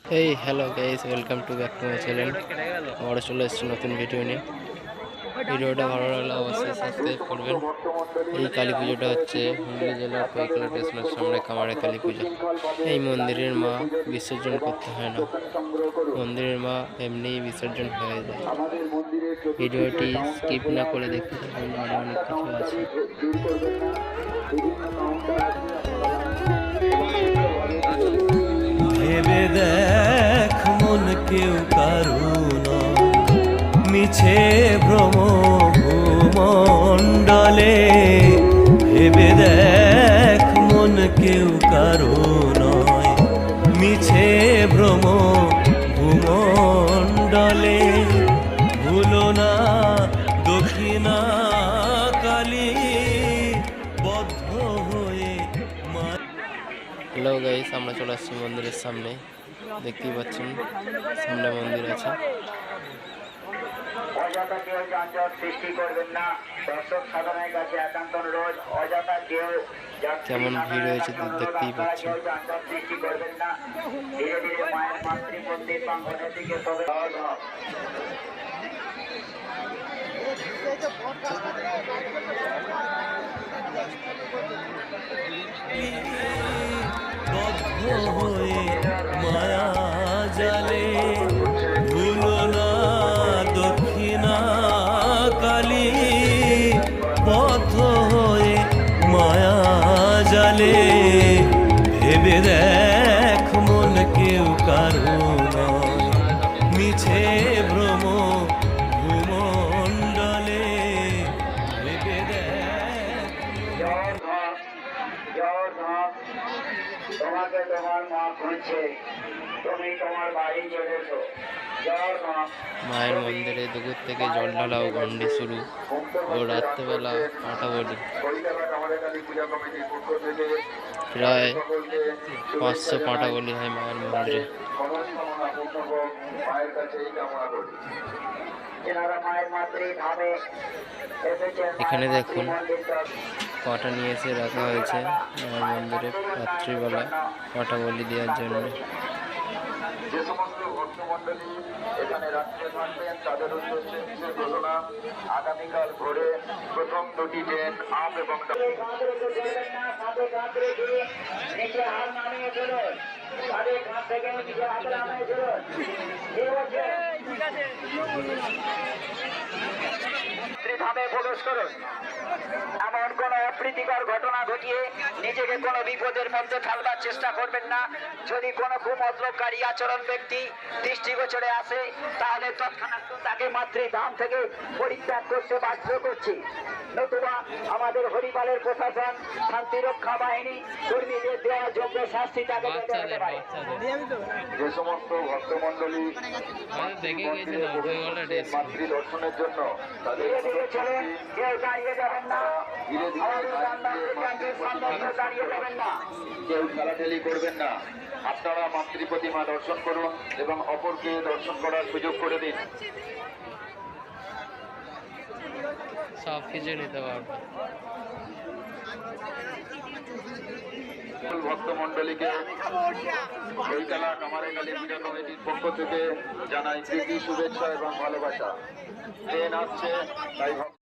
Hey hello guys, welcome to back to my channel. আমরা চলে এসেছি নতুন ভিডিও নিয়ে। ভিডিওটা ভালো লাগলে অবশ্যই সাবস্ক্রাইব করবেন। এই কালী পুজোটা হচ্ছে হুগলি জেলার কৈকলা স্টেশনের সামনে কামারে কালী পুজো। এই মন্দিরের মা বিসর্জন করতে হয় না, মন্দিরের মা এমনিই বিসর্জন হয়ে যায়। ভিডিওটি স্কিপ না করে দেখতে থাকুন, আরও অনেক কিছু আছে। ভেবে দেখ মন কেউ কারুন মিছে ভ্রম ভূমণ্ডলে। ভেবে দেখ মন কেউ কারুন মিছে ভ্রম ভূমণ্ডলে। ভুলো না দক্ষিণা কালী বদ্ধ হয়ে হ্যালো গাইস, আমরা চলে আসছি মন্দিরের সামনে। দেখতেই পাচ্ছেন সামনে মন্দির আছে। অযথা কেউ যানজট সৃষ্টি করবেন না। দর্শক সাধারণের কাছে একান্ত অনুরোধ, অযথা কেউ কেমন ভিড় হয়েছে দেখতেই পাচ্ছেন। যানজট সৃষ্টি করবেন না। ধীরে ধীরে মায়ের মাতৃমন্দির প্রাঙ্গণের দিকে সবে বদ্ধ হয়ে মায়া জালে। ভুলো না দক্ষিণা কালী বদ্ধ হয়ে মায়া জালে। ভেবে দেখ মন কেউ কারো নয় মিছে ভ্রম ভূমণ্ডলে। ভেবে দেখ তোমাকে তোমার মা খুঁজছে, তুমি তোমার বাড়ি চলেছো। মায়ের মন্দিরে দুপুর থেকে জল ঢালা ও ঘণ্টি শুরু, ও রাত্রেবেলা পাঁঠাবলি। প্রায় 500 পাঁঠাবলি হয় মায়ের মন্দিরে। এখানে দেখুন পাঁঠা নিয়ে এসে রাখা হয়েছে মায়ের মন্দিরে রাত্রিবেলা পাঁঠাবলি দেওয়ার জন্য। যে সমস্ত ভক্তমণ্ডলী এখানে রাত্রে থাকবেন তাদের উদ্দেশ্যে বিশেষ ঘোষণা, আগামীকাল ভোরে প্রথম দুটি ট্রেন আপ এবং ধামে প্রবেশ করুন। এমন কোন অপ্রীতিকর ঘটনা ঘটিয়ে নিজেকে কোনো বিপদের মধ্যে ফেলবার চেষ্টা করবেন না। যদি কোনো কুমতলবকারী আচরণ ব্যক্তি দৃষ্টিগোচরে আসে তাহলে তৎক্ষণাৎ তাকে মাতৃধাম থেকে পরিত্যাগ করতে বাধ্য করছি, নতুবা আমাদের হরিপালের প্রশাসন, শান্তিরক্ষা বাহিনী কর্মীদের দেওয়া যোগ্য শাস্তি তাকে পেতে হতে পারে। যে সমস্ত ভক্তমণ্ডলী মাতৃ দর্শনের জন্য তাদের চলেন, কেউ দাঁড়িয়ে যাবেন না, দাঁড়িয়ে যাবেন না, কেউ ঠেলাঠেলি করবেন না। আপনারা মাতৃ প্রতিমা দর্শন করুন এবং অপরকে দর্শন করার সুযোগ করে দিন। সব কিছু নিতে পারবে। ভক্তমণ্ডলীকে কৈকালা কামারে কালী পূজা কমিটির পক্ষ থেকে জানাই প্রীতি, শুভেচ্ছা এবং ভালোবাসা। ট্রেন আসছে তাই